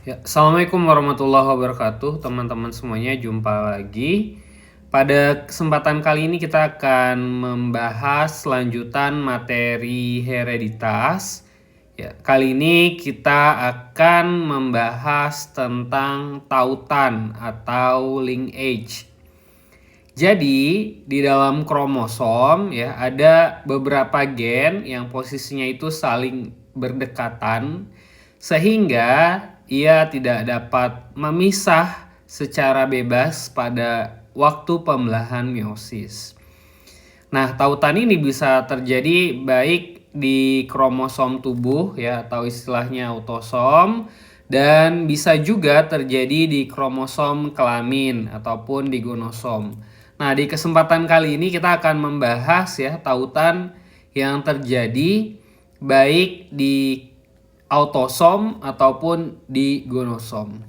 Ya, Assalamualaikum warahmatullahi wabarakatuh, teman-teman semuanya. Jumpa lagi. Pada kesempatan kali ini kita akan membahas lanjutan materi hereditas. Ya, kali ini kita akan membahas tentang tautan atau linkage. Jadi, di dalam kromosom ya ada beberapa gen yang posisinya itu saling berdekatan sehingga ia tidak dapat memisah secara bebas pada waktu pembelahan meiosis. Nah, tautan ini bisa terjadi baik di kromosom tubuh ya atau istilahnya autosom, dan bisa juga terjadi di kromosom kelamin ataupun di gonosom. Nah, di kesempatan kali ini kita akan membahas ya tautan yang terjadi baik di autosom ataupun di gonosom.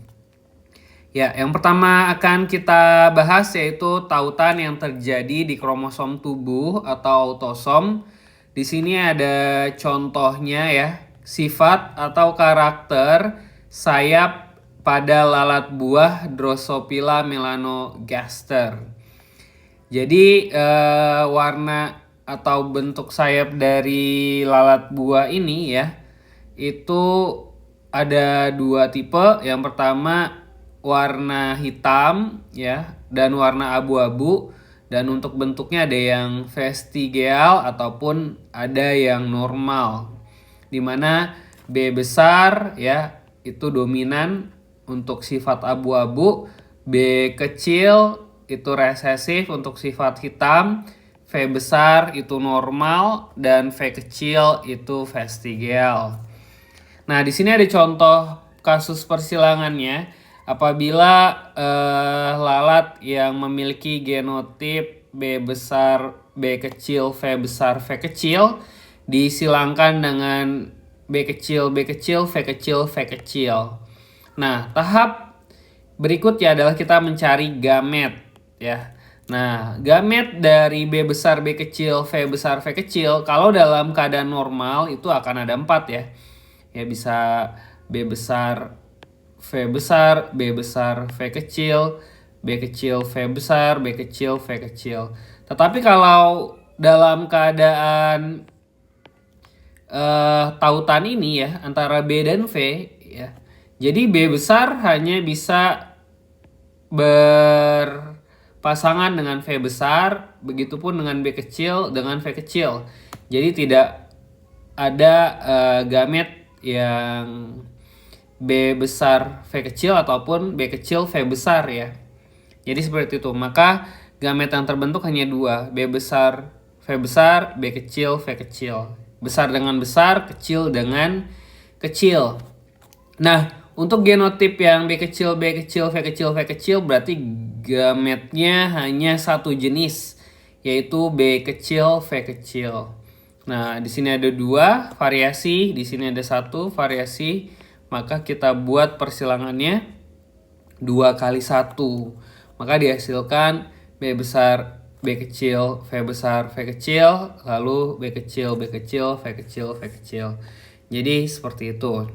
Ya, yang pertama akan kita bahas yaitu tautan yang terjadi di kromosom tubuh atau autosom. Di sini ada contohnya ya, sifat atau karakter sayap pada lalat buah Drosophila melanogaster. Jadi warna atau bentuk sayap dari lalat buah ini ya, itu ada dua tipe. Yang pertama warna hitam ya dan warna abu-abu, dan untuk bentuknya ada yang vestigial ataupun ada yang normal, dimana B besar ya itu dominan untuk sifat abu-abu, B kecil itu resesif untuk sifat hitam, V besar itu normal, dan V kecil itu vestigial. Nah, di sini ada contoh kasus persilangannya. Apabila lalat yang memiliki genotip B besar, B kecil, V besar, V kecil disilangkan dengan B kecil, B kecil, V kecil, V kecil. Nah, tahap berikutnya adalah kita mencari gamet ya. Nah, gamet dari B besar, B kecil, V besar, V kecil kalau dalam keadaan normal itu akan ada 4 ya. Ya bisa B besar, V besar, B besar, V kecil, B kecil, V besar, B kecil, V kecil. Tetapi kalau dalam keadaan tautan ini ya antara B dan V ya, jadi B besar hanya bisa berpasangan dengan V besar, begitupun dengan B kecil dengan V kecil. Jadi tidak ada gamet yang B besar V kecil ataupun B kecil V besar ya. Jadi seperti itu. Maka gamet yang terbentuk hanya 2, B besar V besar, B kecil V kecil. Besar dengan besar, kecil dengan kecil. Nah, untuk genotip yang B kecil, B kecil, V kecil, V kecil berarti gametnya hanya satu jenis, yaitu B kecil, V kecil. Nah, di sini ada 2 variasi, di sini ada 1 variasi, maka kita buat persilangannya 2 kali 1. Maka dihasilkan B besar, B kecil, V besar, V kecil, lalu B kecil, B kecil, V kecil, V kecil. Jadi seperti itu.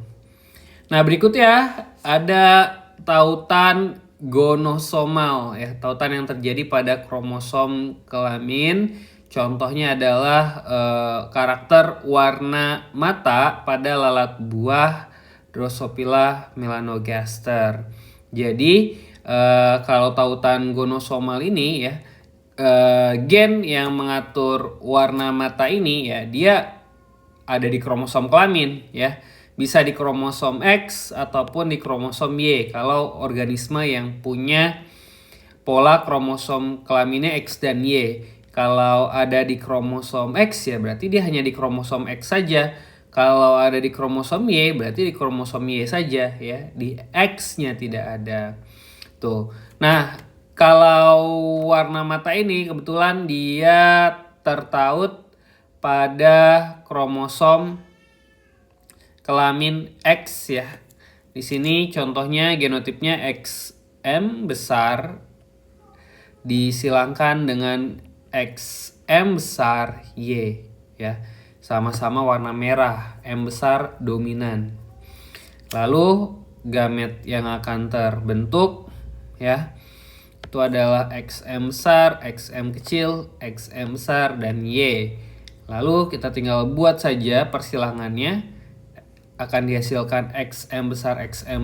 Nah, berikutnya ada tautan gonosomal ya, tautan yang terjadi pada kromosom kelamin. Contohnya adalah karakter warna mata pada lalat buah Drosophila melanogaster. Jadi kalau tautan gonosomal ini ya, gen yang mengatur warna mata ini ya, dia ada di kromosom kelamin ya. Bisa di kromosom X ataupun di kromosom Y kalau organisme yang punya pola kromosom kelaminnya X dan Y. Kalau ada di kromosom X ya berarti dia hanya di kromosom X saja. Kalau ada di kromosom Y berarti di kromosom Y saja ya. Di X-nya tidak ada. Tuh. Nah, kalau warna mata ini kebetulan dia tertaut pada kromosom kelamin X ya. Di sini contohnya genotipnya XM besar disilangkan dengan XM besar Y ya. Sama-sama warna merah, M besar dominan. Lalu gamet yang akan terbentuk ya. Itu adalah XM besar, XM kecil, XM besar, dan Y. Lalu kita tinggal buat saja persilangannya. Akan dihasilkan XM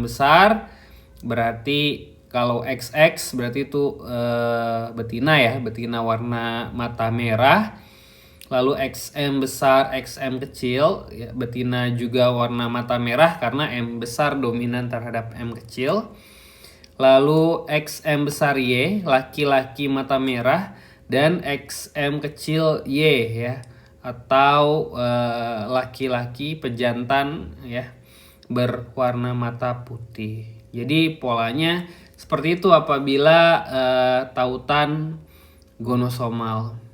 besar. Berarti kalau XX berarti itu betina ya, betina warna mata merah. Lalu XM besar, XM kecil, ya, betina juga warna mata merah karena M besar dominan terhadap M kecil. Lalu XM besar Y, laki-laki mata merah, dan XM kecil Y ya, atau laki-laki pejantan ya, berwarna mata putih. Jadi polanya seperti itu apabila tautan gonosomal.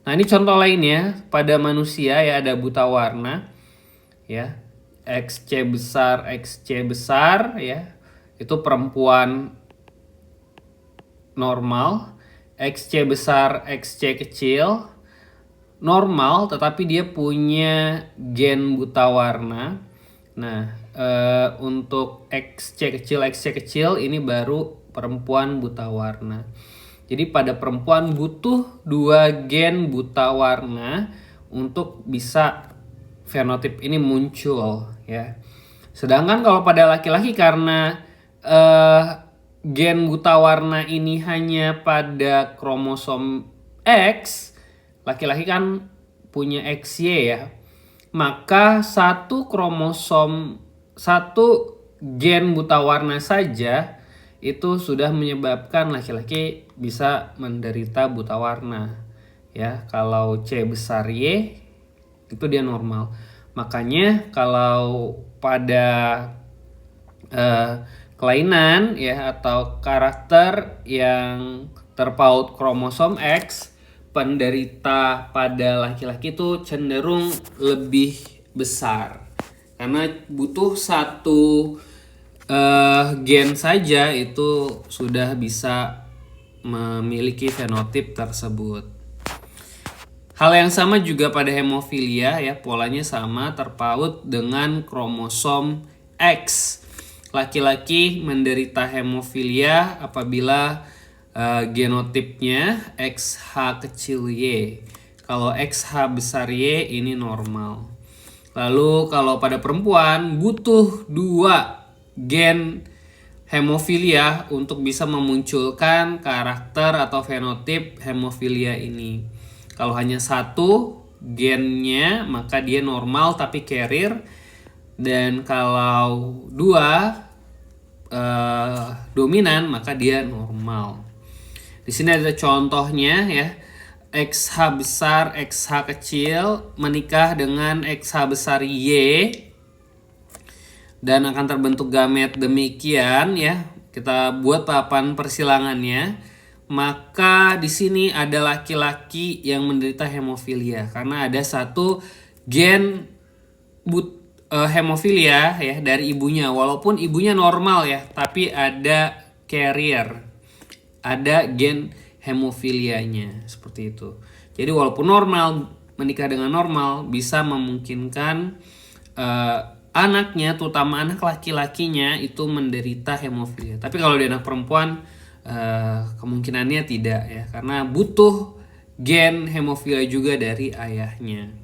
Nah, ini contoh lainnya pada manusia ya, ada buta warna ya. XC besar ya. Itu perempuan normal. XC besar, XC kecil normal, tetapi dia punya gen buta warna. Nah, untuk XC kecil ini baru perempuan buta warna. Jadi pada perempuan butuh 2 gen buta warna untuk bisa fenotip ini muncul ya. Sedangkan kalau pada laki-laki karena gen buta warna ini hanya pada kromosom X, laki-laki kan punya XY ya. Maka satu gen buta warna saja itu sudah menyebabkan laki-laki bisa menderita buta warna ya. Kalau C besar Y itu dia normal. Makanya kalau pada kelainan ya atau karakter yang terpaut kromosom X, penderita pada laki-laki itu cenderung lebih besar karena butuh satu gen saja itu sudah bisa memiliki fenotip tersebut. Hal yang sama juga pada hemofilia ya, polanya sama, terpaut dengan kromosom X. Laki-laki menderita hemofilia apabila genotipnya XH kecil Y. Kalau XH besar Y ini normal. Lalu kalau pada perempuan butuh 2 gen hemofilia untuk bisa memunculkan karakter atau fenotip hemofilia ini. Kalau hanya satu gennya maka dia normal tapi carrier, dan kalau 2 dominan maka dia normal. Di sini ada contohnya ya. XH besar, XH kecil menikah dengan XH besar Y dan akan terbentuk gamet demikian ya. Kita buat papan persilangannya. Maka di sini ada laki-laki yang menderita hemofilia karena ada satu gen hemofilia ya dari ibunya, walaupun ibunya normal ya, tapi ada carrier, ada gen hemofilianya seperti itu. Jadi walaupun normal, menikah dengan normal bisa memungkinkan anaknya, terutama anak laki-lakinya itu menderita hemofilia. Tapi kalau di anak perempuan kemungkinannya tidak ya, karena butuh gen hemofilia juga dari ayahnya.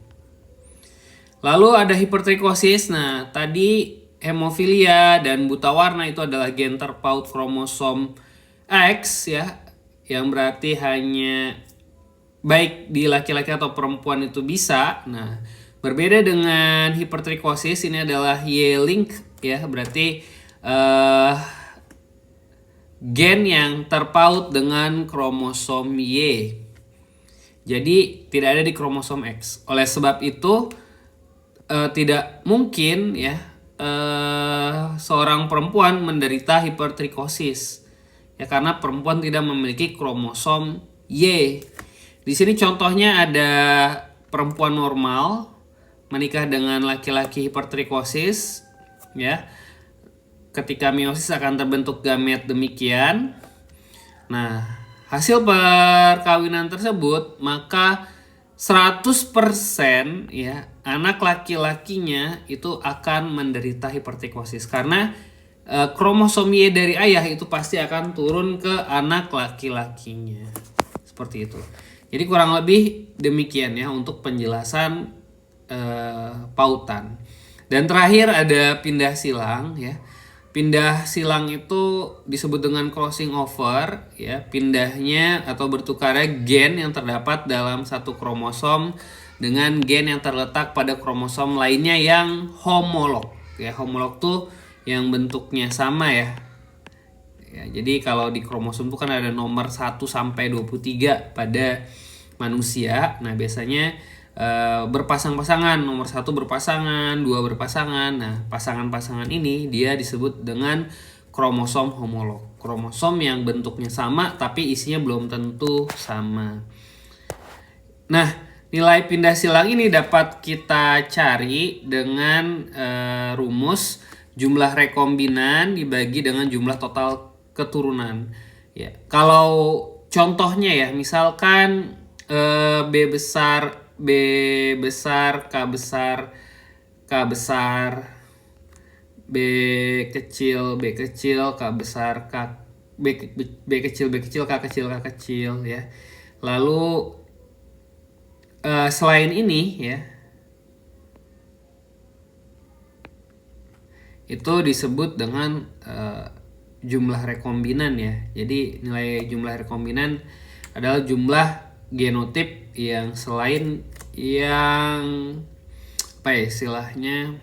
Lalu ada hipertrikosis. Nah, tadi hemofilia dan buta warna itu adalah gen terpaut kromosom X ya, yang berarti hanya baik di laki-laki atau perempuan itu bisa. Nah, berbeda dengan hipertrikosis, ini adalah Y-link ya, berarti gen yang terpaut dengan kromosom Y. Jadi tidak ada di kromosom X. Oleh sebab itu tidak mungkin ya seorang perempuan menderita hipertrikosis ya, karena perempuan tidak memiliki kromosom Y. Di sini contohnya ada perempuan normal menikah dengan laki-laki hipertrikosis ya. Ketika meiosis akan terbentuk gamet demikian. Nah, hasil perkawinan tersebut maka 100% ya anak laki-lakinya itu akan menderita hipertrikosis karena kromosom Y dari ayah itu pasti akan turun ke anak laki-lakinya. Seperti itu. Jadi kurang lebih demikian ya untuk penjelasan pautan. Dan terakhir ada pindah silang ya. Pindah silang itu disebut dengan crossing over ya, pindahnya atau bertukarnya gen yang terdapat dalam satu kromosom dengan gen yang terletak pada kromosom lainnya yang homolog. Ya, homolog tuh yang bentuknya sama ya. Ya, jadi kalau di kromosom itu kan ada nomor 1 sampai 23 pada manusia. Nah, biasanya berpasang-pasangan, nomor 1 berpasangan, 2 berpasangan. Nah, pasangan-pasangan ini dia disebut dengan kromosom homolog. Kromosom yang bentuknya sama tapi isinya belum tentu sama. Nah, nilai pindah silang ini dapat kita cari dengan rumus jumlah rekombinan dibagi dengan jumlah total keturunan. Ya, kalau contohnya ya, misalkan B besar, B besar, K besar, K besar, B kecil, B kecil, K besar, K B kecil, B kecil, K kecil, K kecil ya. Lalu selain ini ya, itu disebut dengan jumlah rekombinan ya. Jadi nilai jumlah rekombinan adalah jumlah genotip yang selain yang apa ya istilahnya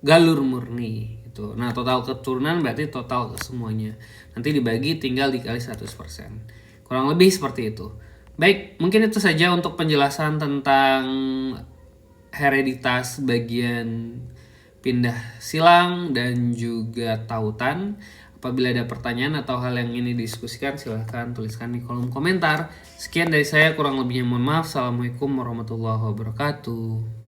galur murni gitu. Nah, total keturunan berarti total semuanya. Nanti dibagi tinggal dikali 100%. Kurang lebih seperti itu. Baik, mungkin itu saja untuk penjelasan tentang hereditas bagian pindah silang dan juga tautan. Apabila ada pertanyaan atau hal yang ingin didiskusikan, silahkan tuliskan di kolom komentar. Sekian dari saya, kurang lebihnya mohon maaf. Assalamualaikum warahmatullahi wabarakatuh.